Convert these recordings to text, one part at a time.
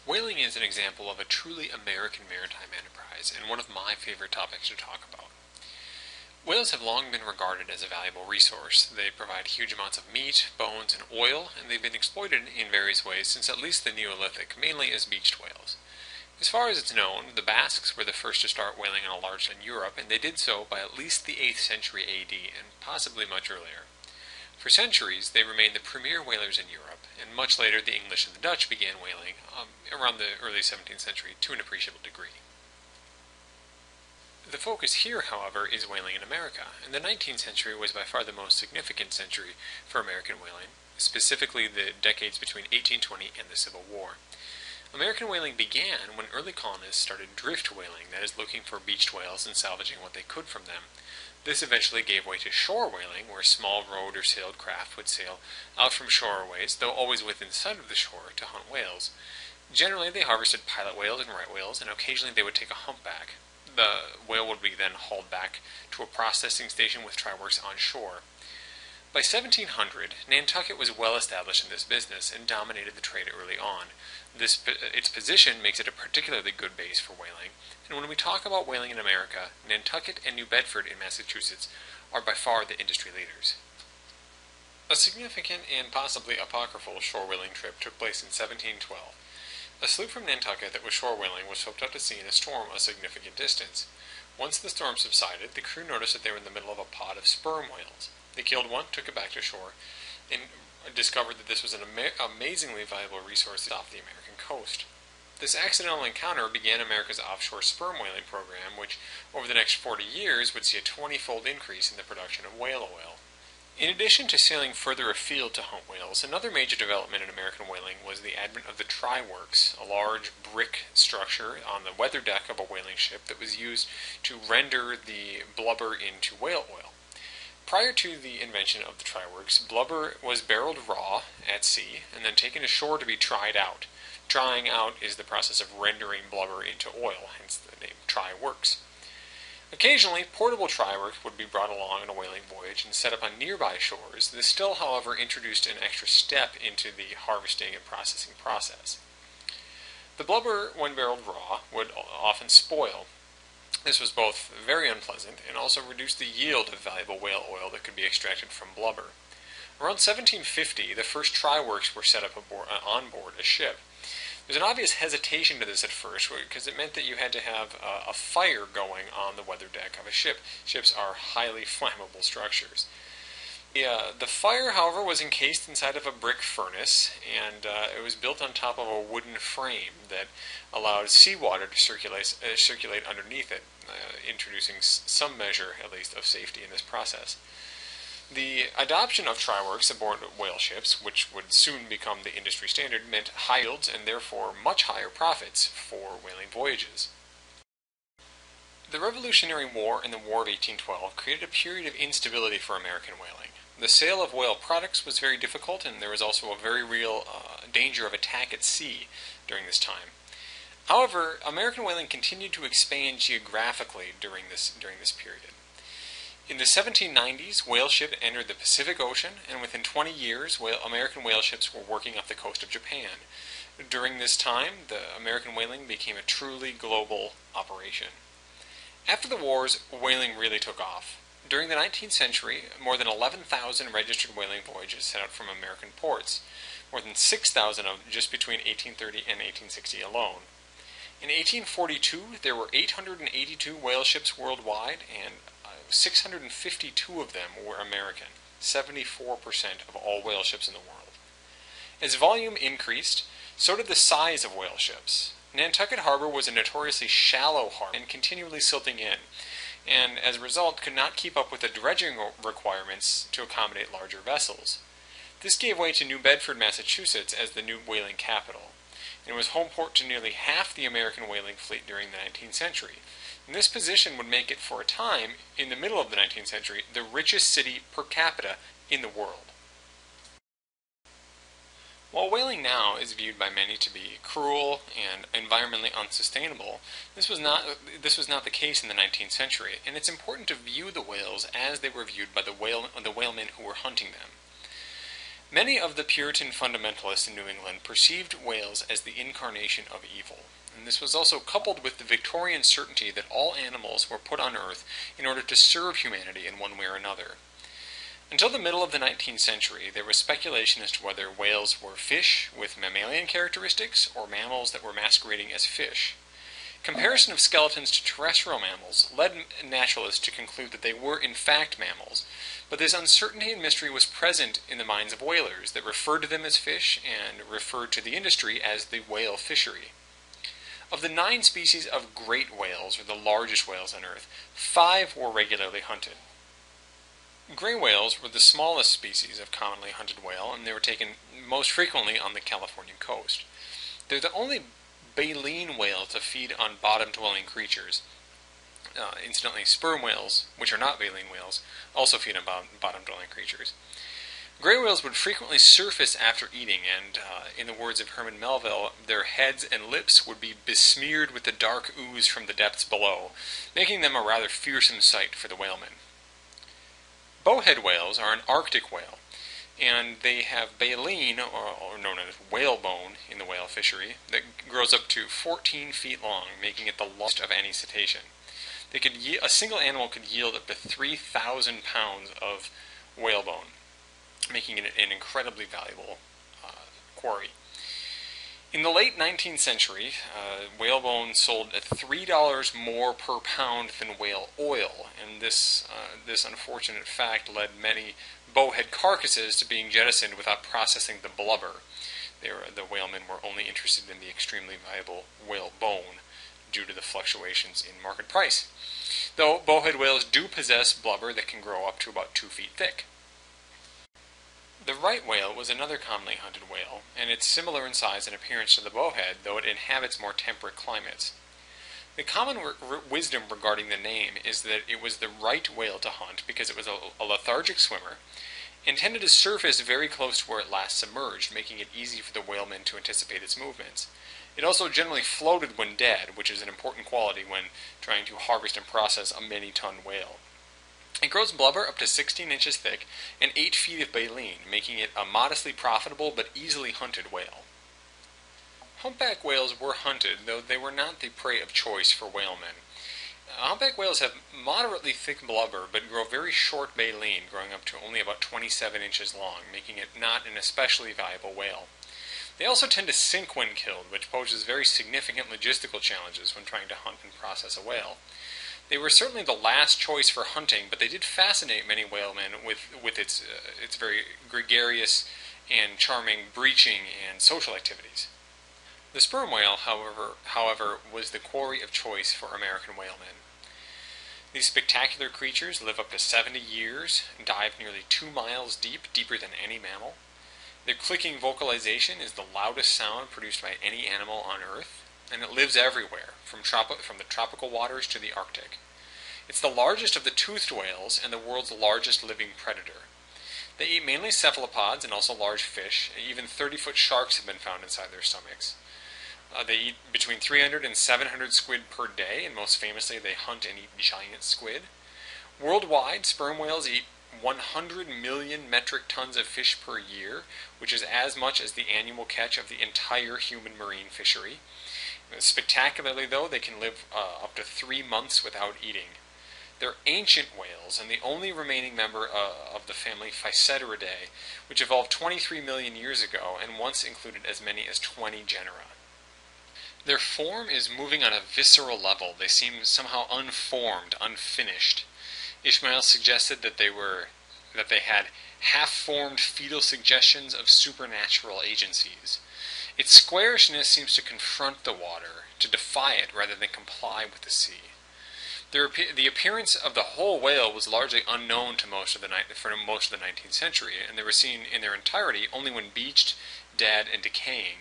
Whaling is an example of a truly American maritime enterprise, and one of my favorite topics to talk about. Whales have long been regarded as a valuable resource. They provide huge amounts of meat, bones, and oil, and they've been exploited in various ways since at least the Neolithic, mainly as beached whales. As far as it's known, the Basques were the first to start whaling on a large scale in Europe, and they did so by at least the 8th century AD, and possibly much earlier. For centuries, they remained the premier whalers in Europe, and much later the English and the Dutch began whaling, around the early 17th century, to an appreciable degree. The focus here, however, is whaling in America, and the 19th century was by far the most significant century for American whaling, specifically the decades between 1820 and the Civil War. American whaling began when early colonists started drift whaling, that is, looking for beached whales and salvaging what they could from them. This eventually gave way to shore whaling, where small rowed or sailed craft would sail out from shoreways, though always within sight of the shore, to hunt whales. Generally, they harvested pilot whales and right whales, and occasionally they would take a humpback. The whale would be then hauled back to a processing station with try works on shore. By 1700, Nantucket was well established in this business and dominated the trade early on. Its position makes it a particularly good base for whaling, and when we talk about whaling in America, Nantucket and New Bedford in Massachusetts are by far the industry leaders. A significant and possibly apocryphal shore whaling trip took place in 1712. A sloop from Nantucket that was shore whaling was swept out to sea in a storm a significant distance. Once the storm subsided, the crew noticed that they were in the middle of a pod of sperm whales. They killed one, took it back to shore, and discovered that this was an amazingly valuable resource off the American coast. This accidental encounter began America's offshore sperm whaling program, which over the next 40 years would see a 20-fold increase in the production of whale oil. In addition to sailing further afield to hunt whales, another major development in American whaling was the advent of the try works, a large brick structure on the weather deck of a whaling ship that was used to render the blubber into whale oil. Prior to the invention of the try works, blubber was barreled raw at sea and then taken ashore to be tried out. Drying out is the process of rendering blubber into oil, hence the name try works. Occasionally, portable try works would be brought along on a whaling voyage and set up on nearby shores. This still, however, introduced an extra step into the harvesting and processing process. The blubber, when barreled raw, would often spoil. This was both very unpleasant and also reduced the yield of valuable whale oil that could be extracted from blubber. Around 1750, the first try works were set up on board a ship. There's an obvious hesitation to this at first, because it meant that you had to have a fire going on the weather deck of a ship. Ships are highly flammable structures. The fire, however, was encased inside of a brick furnace, and it was built on top of a wooden frame that allowed seawater to circulate underneath it, introducing some measure, at least, of safety in this process. The adoption of try works aboard whale ships, which would soon become the industry standard, meant high yields and therefore much higher profits for whaling voyages. The Revolutionary War and the War of 1812 created a period of instability for American whaling. The sale of whale products was very difficult, and there was also a very real danger of attack at sea during this time. However, American whaling continued to expand geographically during this period. In the 1790s, whale ships entered the Pacific Ocean, and within 20 years, American whale ships were working off the coast of Japan. During this time, the American whaling became a truly global operation. After the wars, whaling really took off. During the 19th century, more than 11,000 registered whaling voyages set out from American ports, more than 6,000 of them just between 1830 and 1860 alone. In 1842, there were 882 whale ships worldwide, and 652 of them were American, 74% of all whale ships in the world. As volume increased, so did the size of whale ships. Nantucket Harbor was a notoriously shallow harbor and continually silting in, and as a result could not keep up with the dredging requirements to accommodate larger vessels. This gave way to New Bedford, Massachusetts as the new whaling capital, and was home port to nearly half the American whaling fleet during the 19th century. And this position would make it for a time, in the middle of the 19th century, the richest city per capita in the world. While whaling now is viewed by many to be cruel and environmentally unsustainable, this was not the case in the 19th century, and it's important to view the whales as they were viewed by the whalemen who were hunting them. Many of the Puritan fundamentalists in New England perceived whales as the incarnation of evil, and this was also coupled with the Victorian certainty that all animals were put on Earth in order to serve humanity in one way or another. Until the middle of the 19th century, there was speculation as to whether whales were fish with mammalian characteristics or mammals that were masquerading as fish. Comparison of skeletons to terrestrial mammals led naturalists to conclude that they were in fact mammals, but this uncertainty and mystery was present in the minds of whalers that referred to them as fish and referred to the industry as the whale fishery. Of the 9 species of great whales, or the largest whales on Earth, 5 were regularly hunted. Gray whales were the smallest species of commonly hunted whale, and they were taken most frequently on the Californian coast. They're the only baleen whale to feed on bottom-dwelling creatures. Incidentally, sperm whales, which are not baleen whales, also feed on bottom-dwelling creatures. Gray whales would frequently surface after eating, and in the words of Herman Melville, their heads and lips would be besmeared with the dark ooze from the depths below, making them a rather fearsome sight for the whalemen. Bowhead whales are an Arctic whale, and they have baleen, or known as whalebone in the whale fishery, that grows up to 14 feet long, making it the largest of any cetacean. A single animal could yield up to 3,000 pounds of whalebone, making it an incredibly valuable quarry. In the late 19th century, whalebone sold at $3 more per pound than whale oil, and this unfortunate fact led many bowhead carcasses to being jettisoned without processing the blubber. The whalemen were only interested in the extremely valuable whale bone due to the fluctuations in market price, though bowhead whales do possess blubber that can grow up to about 2 feet thick. The right whale was another commonly hunted whale, and it's similar in size and appearance to the bowhead, though it inhabits more temperate climates. The common wisdom regarding the name is that it was the right whale to hunt because it was a lethargic swimmer, and tended to surface very close to where it last submerged, making it easy for the whalemen to anticipate its movements. It also generally floated when dead, which is an important quality when trying to harvest and process a many-ton whale. It grows blubber up to 16 inches thick and 8 feet of baleen, making it a modestly profitable but easily hunted whale. Humpback whales were hunted, though they were not the prey of choice for whalemen. Humpback whales have moderately thick blubber, but grow very short baleen, growing up to only about 27 inches long, making it not an especially valuable whale. They also tend to sink when killed, which poses very significant logistical challenges when trying to hunt and process a whale. They were certainly the last choice for hunting, but they did fascinate many whalemen with its very gregarious and charming breaching and social activities. The sperm whale, however, was the quarry of choice for American whalemen. These spectacular creatures live up to 70 years, dive nearly 2 miles deep, deeper than any mammal. Their clicking vocalization is the loudest sound produced by any animal on Earth, and it lives everywhere, from the tropical waters to the Arctic. It's the largest of the toothed whales and the world's largest living predator. They eat mainly cephalopods and also large fish. Even 30-foot sharks have been found inside their stomachs. They eat between 300 and 700 squid per day, and most famously they hunt and eat giant squid. Worldwide, sperm whales eat 100 million metric tons of fish per year, which is as much as the annual catch of the entire human marine fishery. Spectacularly, though, they can live up to 3 months without eating. They're ancient whales, and the only remaining member of the family Physeteridae, which evolved 23 million years ago, and once included as many as 20 genera. Their form is moving on a visceral level. They seem somehow unformed, unfinished. Ishmael suggested that they had half-formed fetal suggestions of supernatural agencies. Its squarishness seems to confront the water, to defy it rather than comply with the sea. The appearance of the whole whale was largely unknown for most of the 19th century, and they were seen in their entirety only when beached, dead, and decaying.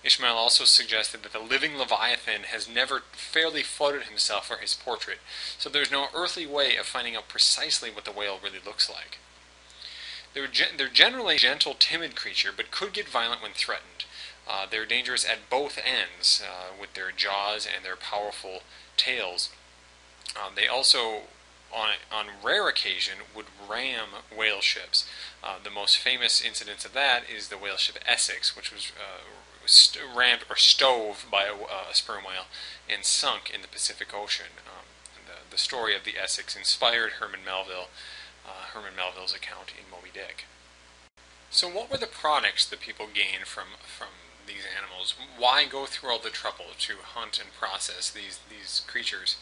Ishmael also suggested that the living Leviathan has never fairly floated himself for his portrait, so there's no earthly way of finding out precisely what the whale really looks like. They're generally a gentle, timid creature, but could get violent when threatened. They're dangerous at both ends, with their jaws and their powerful tails. They also, on rare occasion, would ram whale ships. The most famous incident of that is the whale ship Essex, which was rammed or stove by a sperm whale and sunk in the Pacific Ocean. The story of the Essex inspired Herman Melville's account in Moby Dick. So what were the products that people gained from these animals? Why go through all the trouble to hunt and process these creatures?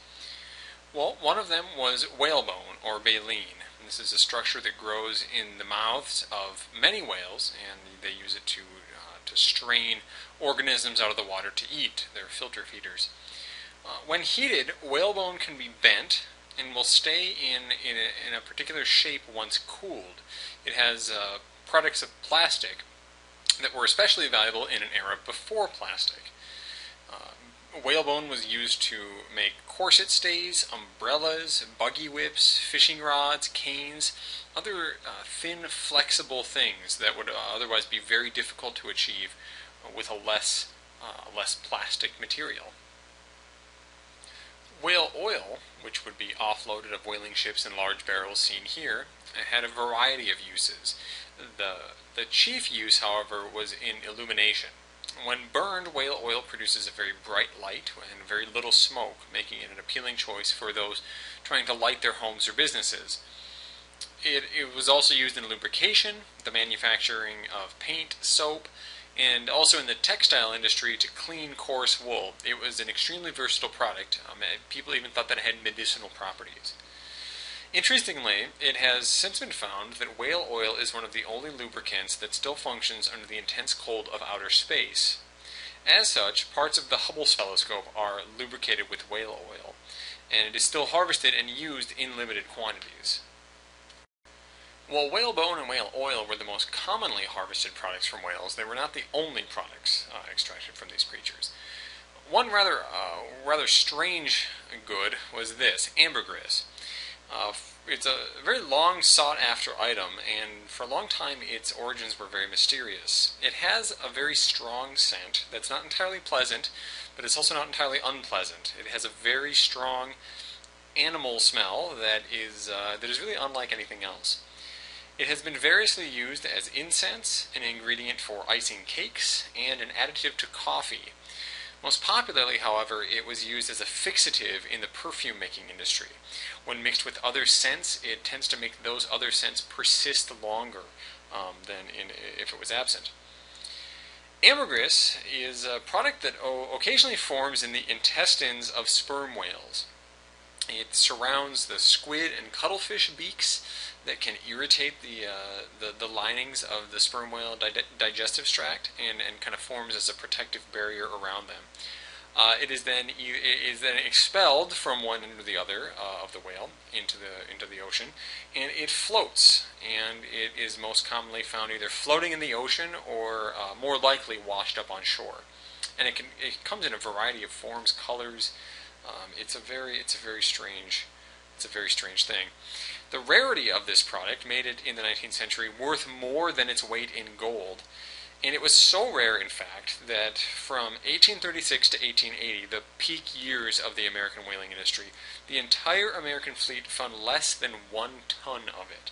Well, one of them was whalebone, or baleen. This is a structure that grows in the mouths of many whales, and they use it to strain organisms out of the water to eat. They're filter feeders. When heated, whalebone can be bent and will stay in a particular shape once cooled. It has products of plastic that were especially valuable in an era before plastic. Whalebone was used to make corset stays, umbrellas, buggy whips, fishing rods, canes, other thin, flexible things that would otherwise be very difficult to achieve with a less plastic material. Whale oil, which would be offloaded of whaling ships in large barrels seen here, had a variety of uses. The chief use, however, was in illumination. When burned, whale oil produces a very bright light and very little smoke, making it an appealing choice for those trying to light their homes or businesses. It was also used in lubrication, the manufacturing of paint, soap, and also in the textile industry to clean coarse wool. It was an extremely versatile product. People even thought that it had medicinal properties. Interestingly, it has since been found that whale oil is one of the only lubricants that still functions under the intense cold of outer space. As such, parts of the Hubble telescope are lubricated with whale oil, and it is still harvested and used in limited quantities. While whalebone and whale oil were the most commonly harvested products from whales, they were not the only products extracted from these creatures. One rather strange good was this, ambergris. It's a very long sought-after item, and for a long time its origins were very mysterious. It has a very strong scent that's not entirely pleasant, but it's also not entirely unpleasant. It has a very strong animal smell that is really unlike anything else. It has been variously used as incense, an ingredient for icing cakes, and an additive to coffee. Most popularly, however, it was used as a fixative in the perfume-making industry. When mixed with other scents, it tends to make those other scents persist longer than if it was absent. Ambergris is a product that occasionally forms in the intestines of sperm whales. It surrounds the squid and cuttlefish beaks that can irritate the linings of the sperm whale digestive tract and kind of forms as a protective barrier around them. It is then expelled from one end to the other of the whale into the ocean, and it floats. And it is most commonly found either floating in the ocean or more likely washed up on shore. And it comes in a variety of forms, colors. It's a very strange thing. The rarity of this product made it in the 19th century worth more than its weight in gold. And it was so rare, in fact, that from 1836 to 1880, the peak years of the American whaling industry, the entire American fleet found less than 1 ton of it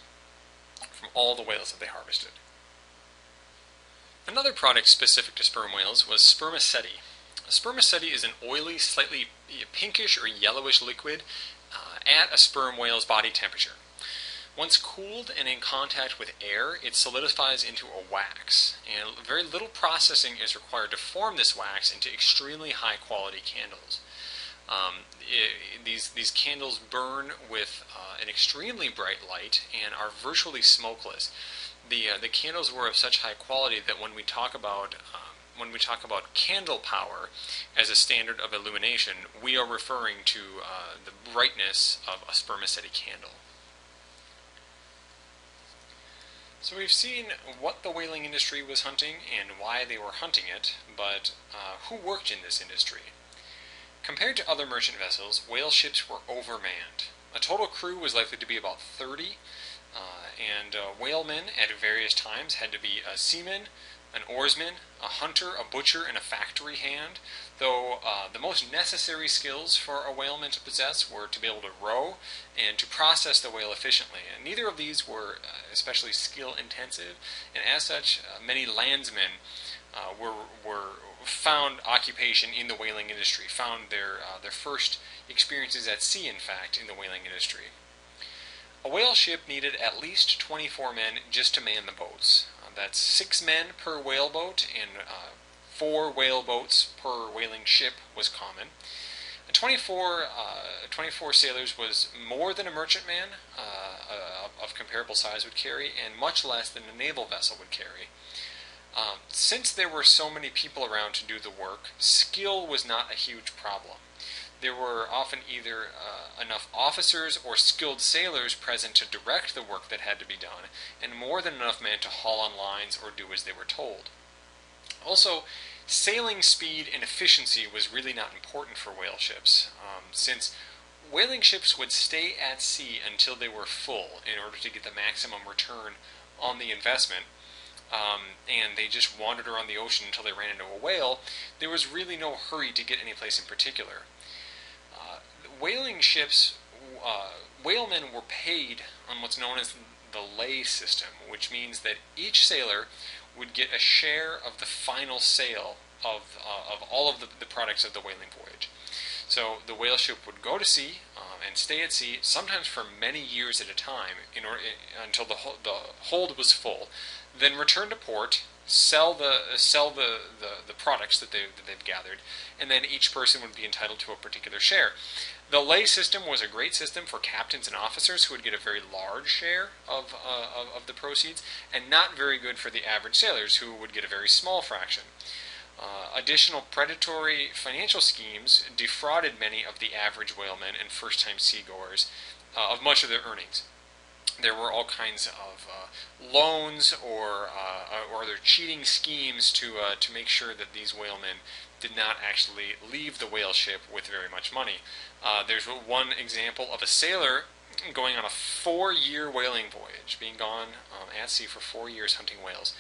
from all the whales that they harvested. Another product specific to sperm whales was spermaceti. Spermaceti is an oily, slightly pinkish or yellowish liquid at a sperm whale's body temperature. Once cooled and in contact with air, it solidifies into a wax, and very little processing is required to form this wax into extremely high-quality candles. These candles burn with an extremely bright light and are virtually smokeless. The candles were of such high quality that when we talk about candle power as a standard of illumination, we are referring to the brightness of a spermaceti candle. So we've seen what the whaling industry was hunting and why they were hunting it, but who worked in this industry? Compared to other merchant vessels, whale ships were overmanned. A total crew was likely to be about 30, and whalemen at various times had to be a seaman, an oarsman, a hunter, a butcher, and a factory hand. though the most necessary skills for a whaleman to possess were to be able to row and to process the whale efficiently. And neither of these were especially skill intensive, and as such, many landsmen were found occupation in the whaling industry, found their first experiences at sea, in fact, in the whaling industry. A whale ship needed at least 24 men just to man the boats. That's 6 men per whale boat, and 4 whale boats per whaling ship was common. 24 sailors was more than a merchantman of comparable size would carry, and much less than a naval vessel would carry. Since there were so many people around to do the work, skill was not a huge problem. There were often either enough officers or skilled sailors present to direct the work that had to be done, and more than enough men to haul on lines or do as they were told. Also, sailing speed and efficiency was really not important for whale ships, since whaling ships would stay at sea until they were full in order to get the maximum return on the investment. And they just wandered around the ocean until they ran into a whale. There was really no hurry to get any place in particular. Whaling ships, whalemen were paid on what's known as the lay system, which means that each sailor would get a share of the final sale of all of the products of the whaling voyage. So the whale ship would go to sea and stay at sea, sometimes for many years at a time, until the hold was full. Then return to port, sell the products that they've gathered, and then each person would be entitled to a particular share. The lay system was a great system for captains and officers who would get a very large share of the proceeds, and not very good for the average sailors who would get a very small fraction. Additional predatory financial schemes defrauded many of the average whalemen and first-time seagoers of much of their earnings. There were all kinds of loans or other cheating schemes to make sure that these whalemen did not actually leave the whale ship with very much money. There's one example of a sailor going on a 4-year whaling voyage, being gone at sea for 4 years hunting whales,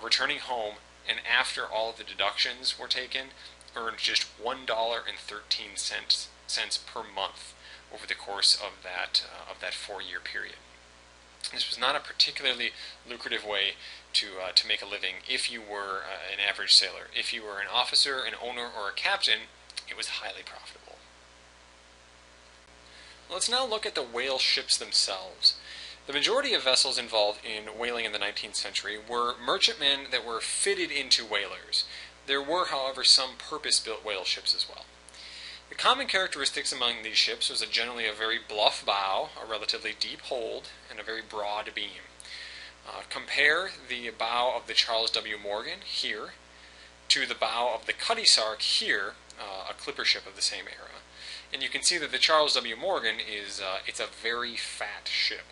returning home, and after all of the deductions were taken, earned just $1.13 per month over the course of that 4-year period. This was not a particularly lucrative way to make a living if you were an average sailor. If you were an officer, an owner, or a captain, it was highly profitable. Let's now look at the whale ships themselves. The majority of vessels involved in whaling in the 19th century were merchantmen that were fitted into whalers. There were, however, some purpose-built whale ships as well. The common characteristics among these ships was generally a very bluff bow, a relatively deep hold, and a very broad beam. Compare the bow of the Charles W. Morgan here to the bow of the Cutty Sark here, a clipper ship of the same era. And you can see that the Charles W. Morgan it's a very fat ship.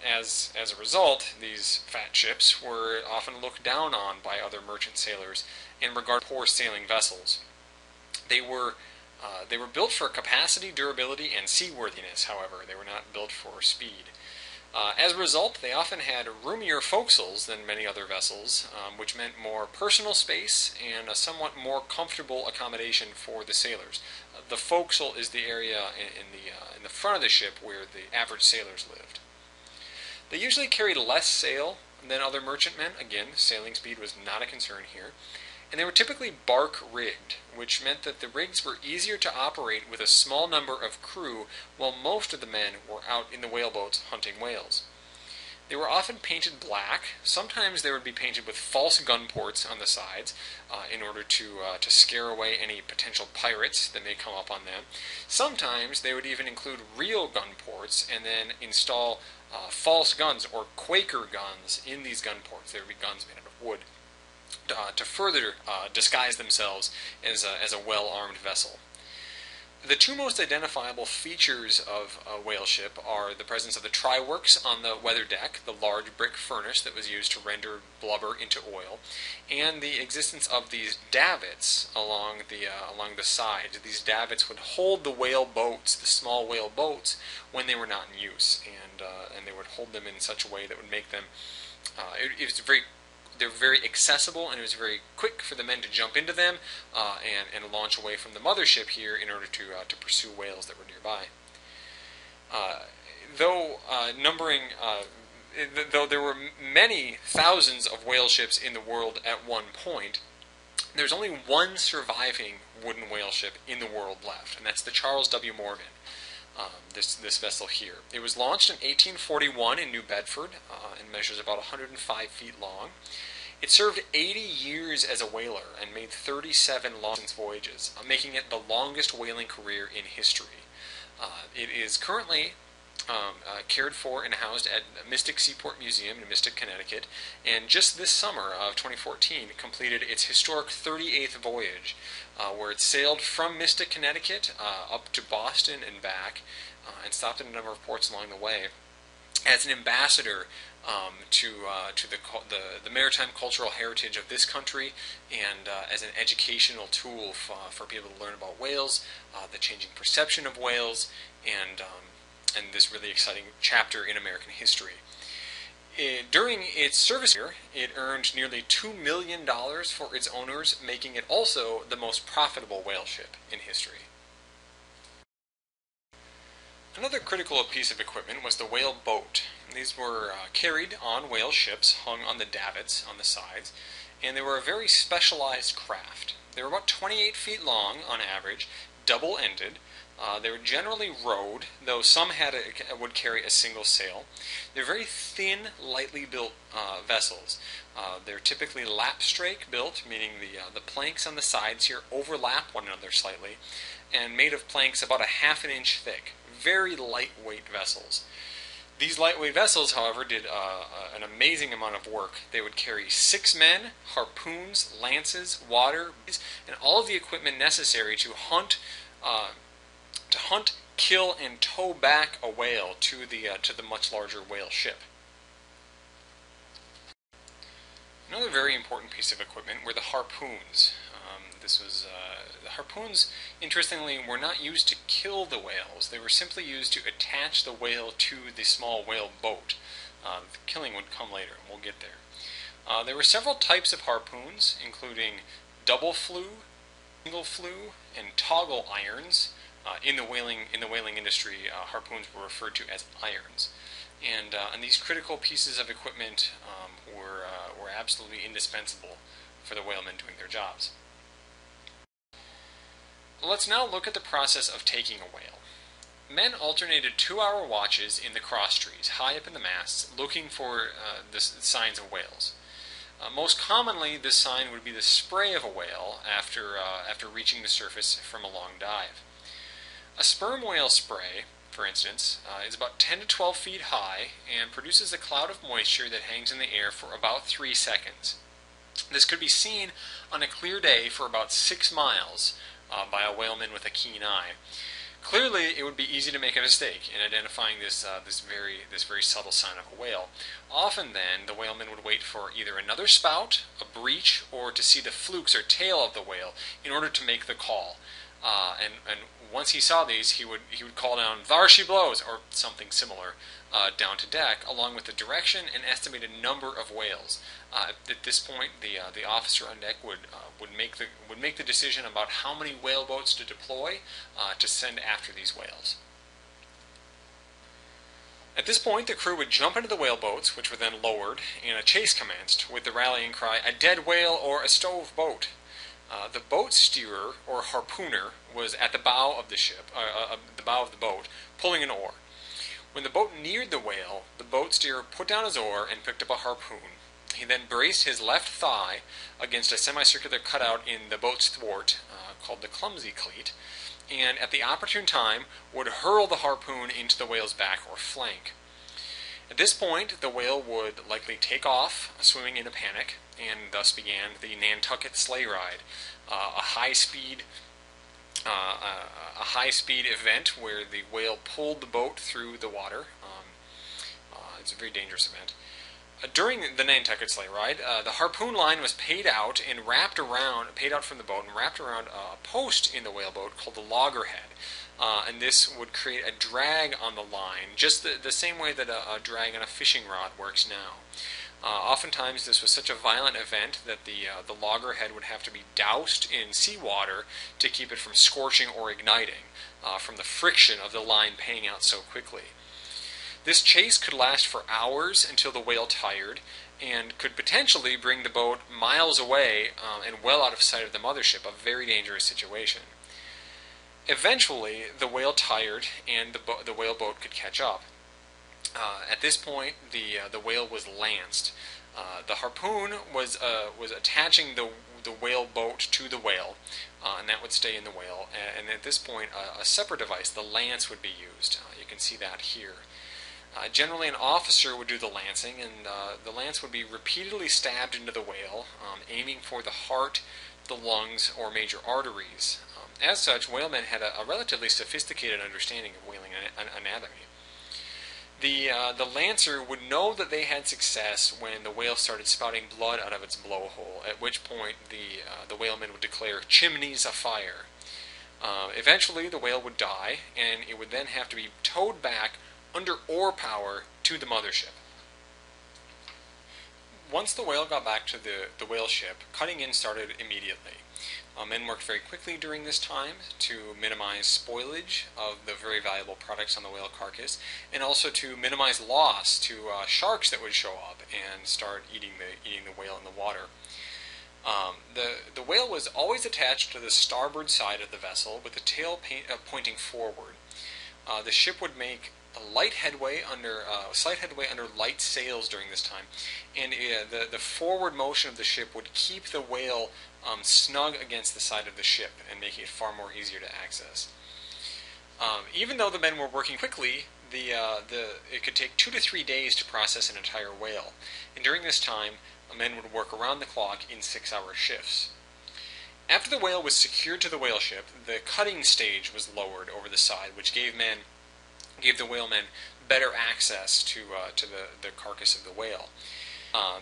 As a result, these fat ships were often looked down on by other merchant sailors and regarded as poor sailing vessels. They were built for capacity, durability, and seaworthiness, however. They were not built for speed. As a result, they often had roomier forecastles than many other vessels, which meant more personal space and a somewhat more comfortable accommodation for the sailors. The forecastle is the area in the front of the ship where the average sailors lived. They usually carried less sail than other merchantmen. Again, sailing speed was not a concern here. And they were typically bark-rigged, which meant that the rigs were easier to operate with a small number of crew, while most of the men were out in the whaleboats hunting whales. They were often painted black. Sometimes they would be painted with false gun ports on the sides in order to scare away any potential pirates that may come up on them. Sometimes they would even include real gun ports and then install false guns or Quaker guns in these gun ports. There would be guns made out of wood to further disguise themselves as a well-armed vessel. The two most identifiable features of a whale ship are the presence of the try-works on the weather deck, the large brick furnace that was used to render blubber into oil, and the existence of these davits along the sides. These davits would hold the whale boats, the small whale boats, when they were not in use, and they would hold them in such a way that would make them. It was very they're very accessible, and it was very quick for the men to jump into them and launch away from the mothership here in order to pursue whales that were nearby. Though there were many thousands of whale ships in the world at one point, there's only one surviving wooden whale ship in the world left, and that's the Charles W. Morgan. This vessel here. It was launched in 1841 in New Bedford and measures about 105 feet long. It served 80 years as a whaler and made 37 long-distance voyages, making it the longest whaling career in history. It is currently cared for and housed at Mystic Seaport Museum in Mystic, Connecticut, and just this summer of 2014 completed its historic 38th voyage, where it sailed from Mystic, Connecticut up to Boston and back, and stopped at a number of ports along the way as an ambassador to the maritime cultural heritage of this country, and as an educational tool for people to learn about whales, the changing perception of whales, and this really exciting chapter in American history. During its service year, it earned nearly $2 million for its owners, making it also the most profitable whale ship in history. Another critical piece of equipment was the whale boat. These were carried on whale ships, hung on the davits on the sides, and they were a very specialized craft. They were about 28 feet long on average, double-ended. They were generally rowed, though some would carry a single sail. They're very thin, lightly built vessels. They're typically lapstrake built, meaning the planks on the sides here overlap one another slightly, and made of planks about a half an inch thick. Very lightweight vessels. These lightweight vessels, however, did an amazing amount of work. They would carry 6 men, harpoons, lances, water, and all of the equipment necessary to hunt, kill, and tow back a whale to the much larger whale ship. Another very important piece of equipment were the harpoons. The harpoons, interestingly, were not used to kill the whales. They were simply used to attach the whale to the small whale boat. The killing would come later, and we'll get there. There were several types of harpoons, including double flue, single flue, and toggle irons. In the whaling industry, harpoons were referred to as irons, and these critical pieces of equipment were absolutely indispensable for the whalemen doing their jobs. Let's now look at the process of taking a whale. Men alternated 2-hour watches in the cross trees, high up in the masts, looking for the signs of whales. Most commonly, this sign would be the spray of a whale after reaching the surface from a long dive. A sperm whale spray, for instance, is about 10 to 12 feet high and produces a cloud of moisture that hangs in the air for about 3 seconds. This could be seen on a clear day for about 6 miles by a whaleman with a keen eye. Clearly, it would be easy to make a mistake in identifying this very subtle sign of a whale. Often, then, the whaleman would wait for either another spout, a breach, or to see the flukes or tail of the whale in order to make the call. And once he saw these, he would call down, "Thar she blows," or something similar, down to deck, along with the direction and estimated number of whales. At this point, the officer on deck would make the decision about how many whale boats to deploy to send after these whales. At this point, the crew would jump into the whale boats, which were then lowered, and a chase commenced with the rallying cry, "A dead whale or a stove boat." The boat steerer, or harpooner, was at the bow of the ship, the bow of the boat, pulling an oar. When the boat neared the whale, the boat steerer put down his oar and picked up a harpoon. He then braced his left thigh against a semicircular cutout in the boat's thwart, called the clumsy cleat, and at the opportune time would hurl the harpoon into the whale's back or flank. At this point, the whale would likely take off, swimming in a panic, and thus began the Nantucket sleigh ride, a high-speed event where the whale pulled the boat through the water. It's a very dangerous event. During the Nantucket sleigh ride, the harpoon line was paid out from the boat and wrapped around a post in the whale boat called the loggerhead. And this would create a drag on the line, just the same way that a drag on a fishing rod works now. Oftentimes, this was such a violent event that the loggerhead would have to be doused in seawater to keep it from scorching or igniting from the friction of the line paying out so quickly. This chase could last for hours until the whale tired, and could potentially bring the boat miles away and well out of sight of the mothership, a very dangerous situation. Eventually, the whale tired, and the whale boat could catch up. At this point, the whale was lanced. The harpoon was attaching the whale boat to the whale, and that would stay in the whale. And at this point, a separate device, the lance, would be used. You can see that here. Generally, an officer would do the lancing, and the lance would be repeatedly stabbed into the whale, aiming for the heart, the lungs, or major arteries. As such, whalemen had a relatively sophisticated understanding of whaling anatomy. The lancer would know that they had success when the whale started spouting blood out of its blowhole, at which point the whaleman would declare "chimneys afire." Eventually, the whale would die, and it would then have to be towed back under oar power to the mothership. Once the whale got back to the whale ship, cutting in started immediately. Men worked very quickly during this time to minimize spoilage of the very valuable products on the whale carcass, and also to minimize loss to sharks that would show up and start eating the whale in the water. The whale was always attached to the starboard side of the vessel with the tail pointing forward. The ship would make a slight headway under light sails during this time, and the forward motion of the ship would keep the whale snug against the side of the ship and making it far more easier to access. Even though the men were working quickly, it could take 2 to 3 days to process an entire whale, and during this time, men would work around the clock in 6-hour shifts. After the whale was secured to the whale ship, the cutting stage was lowered over the side, which gave the whalemen better access to the carcass of the whale.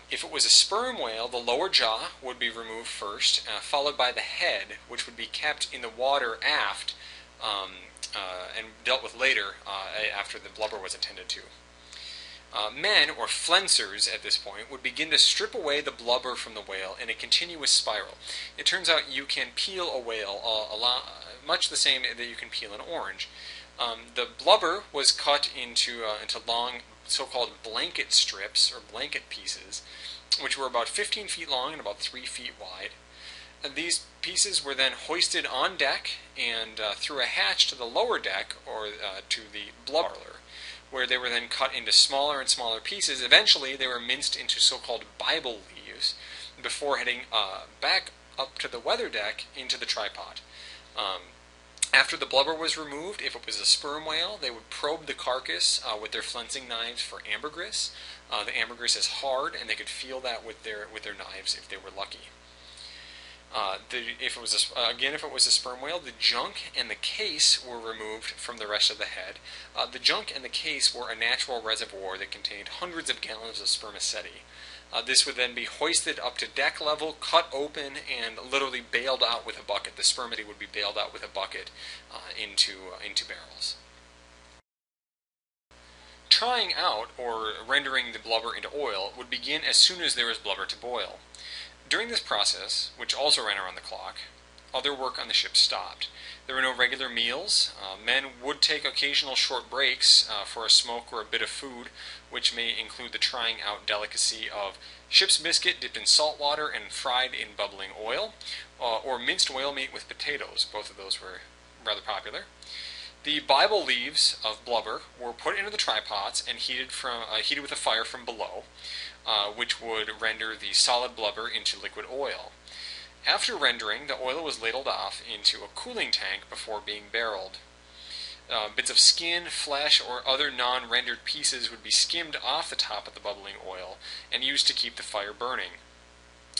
If it was a sperm whale, the lower jaw would be removed first, followed by the head, which would be kept in the water aft and dealt with later after the blubber was attended to. Men, or flensers at this point, would begin to strip away the blubber from the whale in a continuous spiral. It turns out you can peel a whale much the same that you can peel an orange. The blubber was cut into long so-called blanket strips, or blanket pieces, which were about 15 feet long and about 3 feet wide. And these pieces were then hoisted on deck and through a hatch to the lower deck, or to the blubber parlor, where they were then cut into smaller and smaller pieces. Eventually, they were minced into so-called Bible leaves before heading back up to the weather deck into the tripod. After the blubber was removed, if it was a sperm whale, they would probe the carcass with their flensing knives for ambergris. The ambergris is hard, and they could feel that with their knives if they were lucky. If it was a sperm whale, the junk and the case were removed from the rest of the head. The junk and the case were a natural reservoir that contained hundreds of gallons of spermaceti. This would then be hoisted up to deck level, cut open, and literally bailed out with a bucket. The spermaceti would be bailed out with a bucket into barrels. Trying out, or rendering the blubber into oil, would begin as soon as there was blubber to boil. During this process, which also ran around the clock, other work on the ship stopped. There were no regular meals. Men would take occasional short breaks for a smoke or a bit of food, which may include the trying out delicacy of ship's biscuit dipped in salt water and fried in bubbling oil, or minced whale meat with potatoes. Both of those were rather popular. The Bible leaves of blubber were put into the tripods and heated with a fire from below, which would render the solid blubber into liquid oil. After rendering, the oil was ladled off into a cooling tank before being barreled. Bits of skin, flesh, or other non-rendered pieces would be skimmed off the top of the bubbling oil and used to keep the fire burning.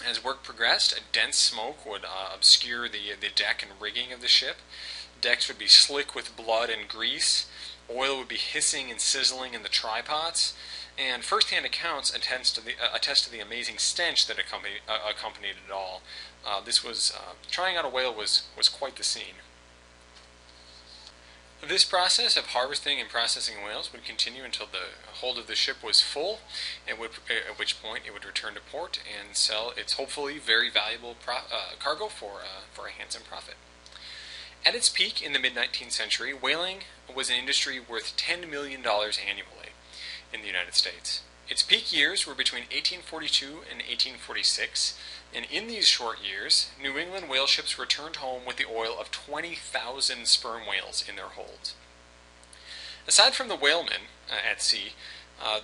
As work progressed, a dense smoke would obscure the deck and rigging of the ship. Decks would be slick with blood and grease. Oil would be hissing and sizzling in the tripods. And first-hand accounts attest to the amazing stench that accompanied it all. Trying out a whale was quite the scene. This process of harvesting and processing whales would continue until the hold of the ship was full, at which point it would return to port and sell its hopefully very valuable cargo for a handsome profit. At its peak in the mid-19th century, whaling was an industry worth $10 million annually in the United States. Its peak years were between 1842 and 1846, and in these short years, New England whale ships returned home with the oil of 20,000 sperm whales in their holds. Aside from the whalemen at sea,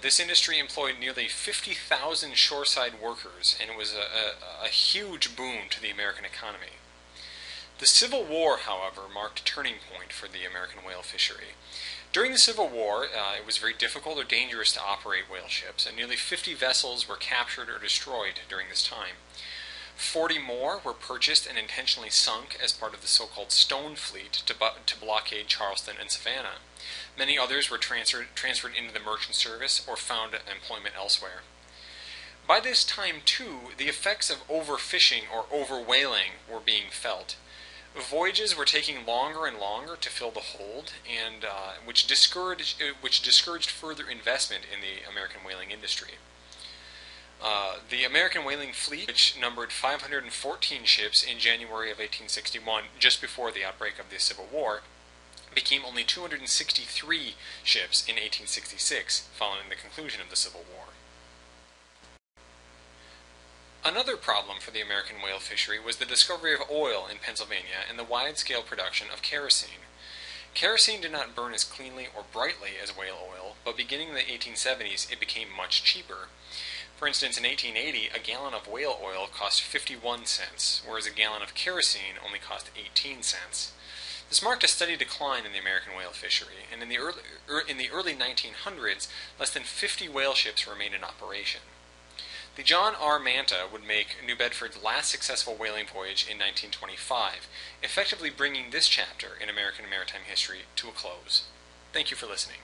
this industry employed nearly 50,000 shoreside workers, and it was a huge boon to the American economy. The Civil War, however, marked a turning point for the American whale fishery. During the Civil War, it was very difficult or dangerous to operate whale ships, and nearly 50 vessels were captured or destroyed during this time. 40 more were purchased and intentionally sunk as part of the so-called Stone Fleet to blockade Charleston and Savannah. Many others were transferred into the merchant service or found employment elsewhere. By this time, too, the effects of overfishing or overwhaling were being felt. Voyages were taking longer and longer to fill the hold, and which discouraged further investment in the American whaling industry. The American whaling fleet, which numbered 514 ships in January of 1861, just before the outbreak of the Civil War, became only 263 ships in 1866, following the conclusion of the Civil War. Another problem for the American whale fishery was the discovery of oil in Pennsylvania and the wide-scale production of kerosene. Kerosene did not burn as cleanly or brightly as whale oil, but beginning in the 1870s it became much cheaper. For instance, in 1880, a gallon of whale oil cost 51 cents, whereas a gallon of kerosene only cost 18 cents. This marked a steady decline in the American whale fishery, and in the early 1900s, less than 50 whale ships remained in operation. The John R. Manta would make New Bedford's last successful whaling voyage in 1925, effectively bringing this chapter in American maritime history to a close. Thank you for listening.